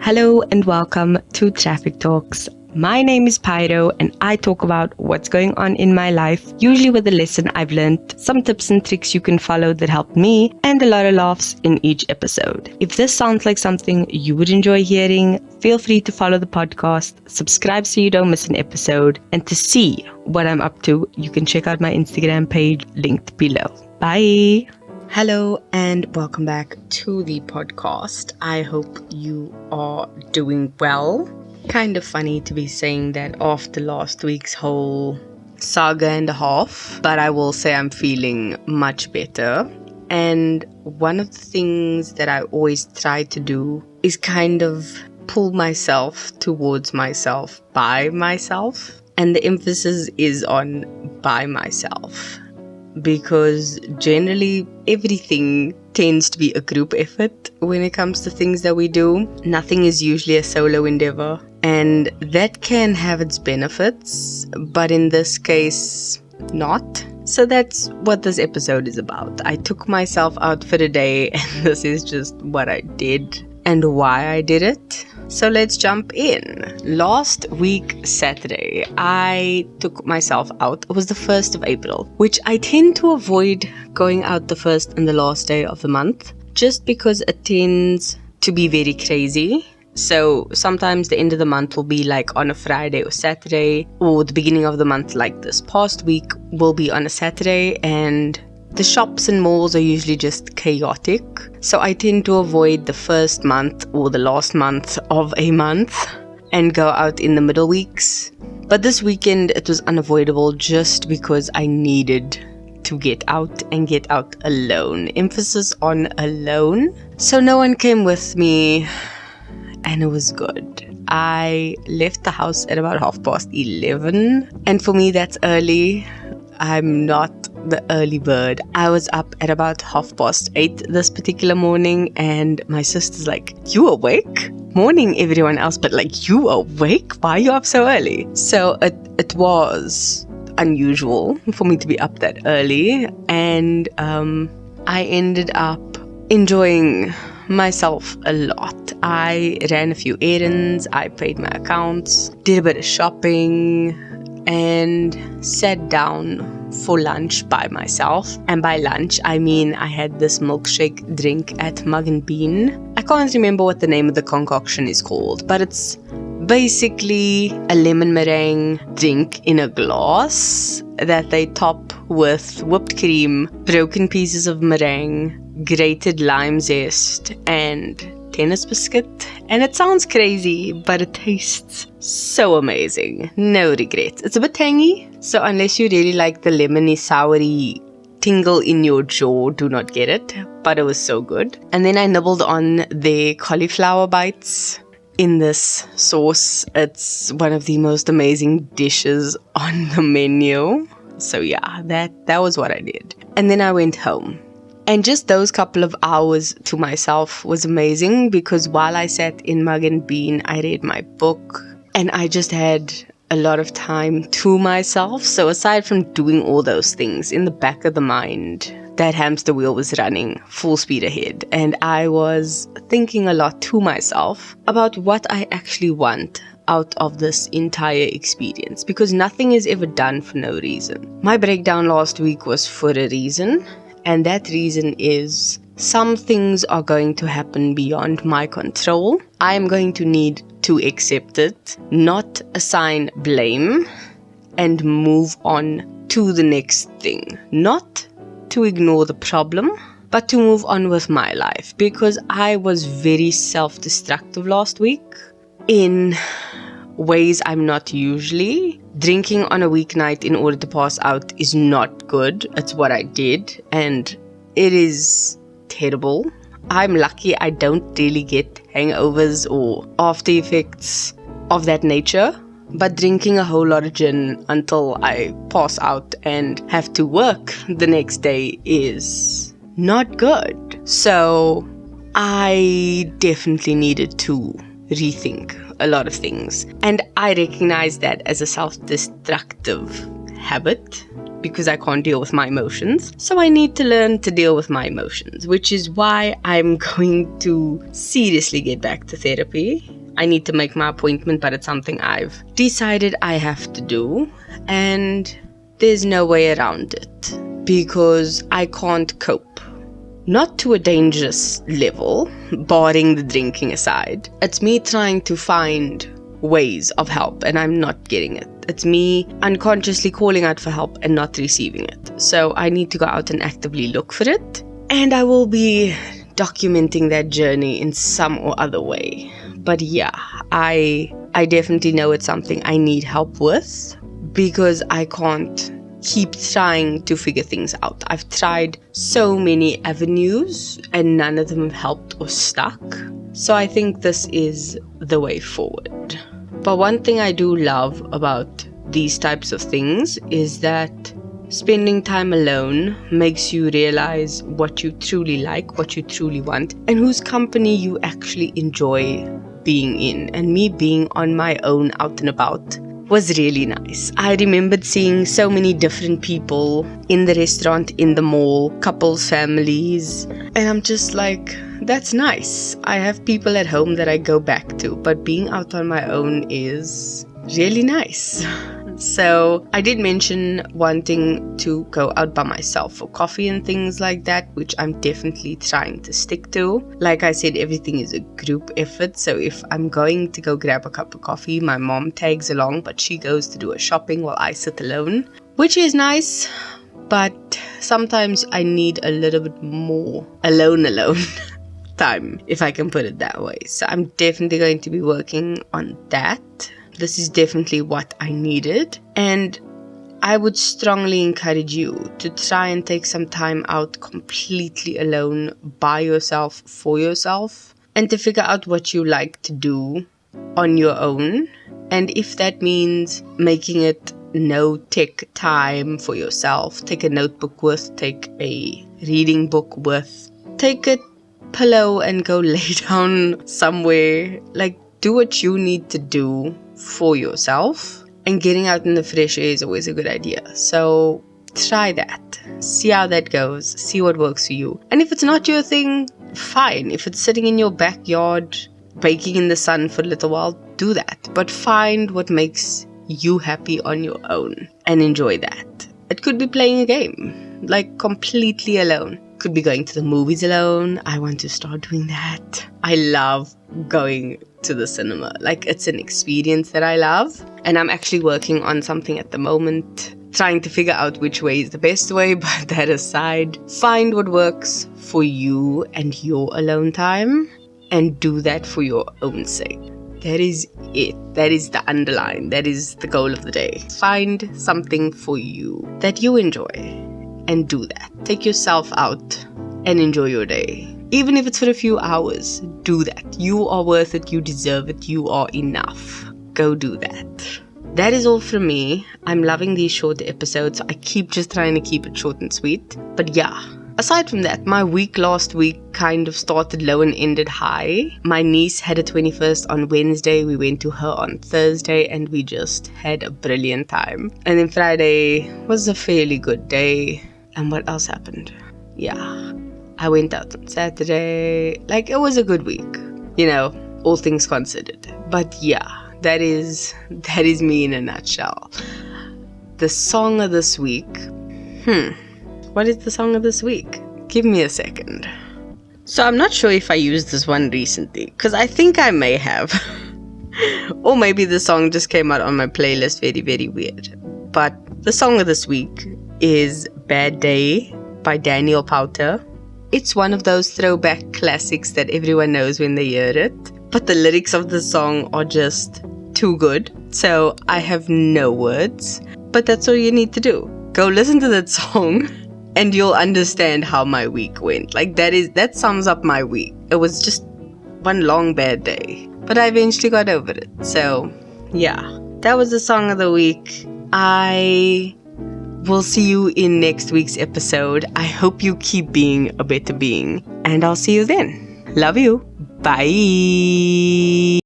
Hello and welcome to Traffic Talks. My name is Pyro and I talk about what's going on in my life, usually with a lesson I've learned, some tips and tricks you can follow that help me, and a lot of laughs in each episode. If this sounds like something you would enjoy hearing, feel free to follow the podcast, subscribe so you don't miss an episode, and to see what I'm up to, you can check out my Instagram page linked below. Bye! Hello and welcome back to the podcast. I hope you are doing well. Kind of funny to be saying that after last week's whole saga and a half, but I will say I'm feeling much better. And one of the things that I always try to do is kind of pull myself towards myself by myself. And the emphasis is on by myself. Because generally everything tends to be a group effort when it comes to things that we do. Nothing is usually a solo endeavor, and that can have its benefits, but in this case, not. So that's what this episode is about. I took myself out for the day, and this is just what I did and why I did it. So let's jump in. Last week, Saturday, I took myself out. It was the 1st of April, which I tend to avoid going out the first and the last day of the month, just because it tends to be very crazy. So sometimes the end of the month will be like on a Friday or Saturday, or the beginning of the month like this past week will be on a Saturday, and the shops and malls are usually just chaotic. So I tend to avoid the first month or the last month of a month and go out in the middle weeks. But this weekend it was unavoidable just because I needed to get out and get out alone. Emphasis on alone. So no one came with me and it was good. I left the house at about 11:30, and for me that's early. I'm not the early bird. I was up at about 8:30 this particular morning, and my sister's like, "You awake?" Morning everyone else, but like, "You awake? Why are you up so early?" So it was unusual for me to be up that early, and I ended up enjoying myself a lot. I ran a few errands, I paid my accounts, did a bit of shopping, and sat down for lunch by myself. And by lunch, I mean I had this milkshake drink at Mug and Bean. I can't remember what the name of the concoction is called, but it's basically a lemon meringue drink in a glass that they top with whipped cream, broken pieces of meringue, grated lime zest, and tennis biscuit. And it sounds crazy, but it tastes so amazing. No regrets. It's a bit tangy, so unless you really like the lemony, soury tingle in your jaw, do not get it. But it was so good. And then I nibbled on the cauliflower bites in this sauce. It's one of the most amazing dishes on the menu. So yeah, that was what I did. And then I went home. And just those couple of hours to myself was amazing, because while I sat in Mug and Bean, I read my book and I just had a lot of time to myself. So aside from doing all those things, in the back of the mind, that hamster wheel was running full speed ahead. And I was thinking a lot to myself about what I actually want out of this entire experience, because nothing is ever done for no reason. My breakdown last week was for a reason. And that reason is some things are going to happen beyond my control. I am going to need to accept it, not assign blame, and move on to the next thing. Not to ignore the problem, but to move on with my life. Because I was very self-destructive last week in ways I'm not usually. Drinking on a weeknight in order to pass out is not good. It's what I did, and it is terrible. I'm lucky I don't really get hangovers or after effects of that nature, but drinking a whole lot of gin until I pass out and have to work the next day is not good. So I definitely needed to rethink a lot of things, and I recognize that as a self-destructive habit, because I can't deal with my emotions. So I need to learn to deal with my emotions, which is why I'm going to seriously get back to therapy. I need to make my appointment, but it's something I've decided I have to do, and there's no way around it because I can't cope. Not to a dangerous level, barring the drinking aside. It's me trying to find ways of help and I'm not getting it. It's me unconsciously calling out for help and not receiving it. So I need to go out and actively look for it, and I will be documenting that journey in some or other way. But yeah, I definitely know it's something I need help with because I can't keep trying to figure things out. I've tried so many avenues and none of them have helped or stuck. So I think this is the way forward. But one thing I do love about these types of things is that spending time alone makes you realize what you truly like, what you truly want, and whose company you actually enjoy being in. And me being on my own out and about was really nice. I remembered seeing so many different people in the restaurant, in the mall, couples, families, and I'm just like, that's nice. I have people at home that I go back to, but being out on my own is really nice. So I did mention wanting to go out by myself for coffee and things like that, which I'm definitely trying to stick to. Like I said, everything is a group effort. So if I'm going to go grab a cup of coffee, my mom tags along, but she goes to do a shopping while I sit alone, which is nice. But sometimes I need a little bit more alone time, if I can put it that way. So I'm definitely going to be working on that. This is definitely what I needed, and I would strongly encourage you to try and take some time out completely alone, by yourself, for yourself, and to figure out what you like to do on your own. And if that means making it no tech time for yourself, take a notebook with, take a reading book with, take a pillow and go lay down somewhere. Like, do what you need to do for yourself, and getting out in the fresh air is always a good idea. So try that, see how that goes, see what works for you. And if it's not your thing, fine. If it's sitting in your backyard baking in the sun for a little while, do that. But find what makes you happy on your own and enjoy that. It could be playing a game, like completely alone. Could be going to the movies alone. I want to start doing that. I love going to the cinema. Like, it's an experience that I love, and I'm actually working on something at the moment, trying to figure out which way is the best way. But that aside, find what works for you and your alone time, and do that for your own sake. That is it. That is the underline. That is the goal of the day. Find something for you that you enjoy and do that. Take yourself out and enjoy your day. Even if it's for a few hours, do that. You are worth it. You deserve it. You are enough. Go do that. That is all from me. I'm loving these short episodes. I keep just trying to keep it short and sweet. But yeah, aside from that, my week last week kind of started low and ended high. My niece had a 21st on Wednesday. We went to her on Thursday and we just had a brilliant time. And then Friday was a fairly good day. And what else happened? Yeah, I went out on Saturday. Like, it was a good week, you know, all things considered. But yeah, that is me in a nutshell. The song of this week. What is the song of this week? Give me a second. So I'm not sure if I used this one recently, because I think I may have. Or maybe the song just came out on my playlist very, very weird. But the song of this week is Bad Day by Daniel Powter. It's one of those throwback classics that everyone knows when they hear it. But the lyrics of the song are just too good. So I have no words. But that's all you need to do. Go listen to that song and you'll understand how my week went. Like, that sums up my week. It was just one long bad day. But I eventually got over it. So yeah, that was the song of the week. I will see you in next week's episode. I hope you keep being a better being. And I'll see you then. Love you. Bye.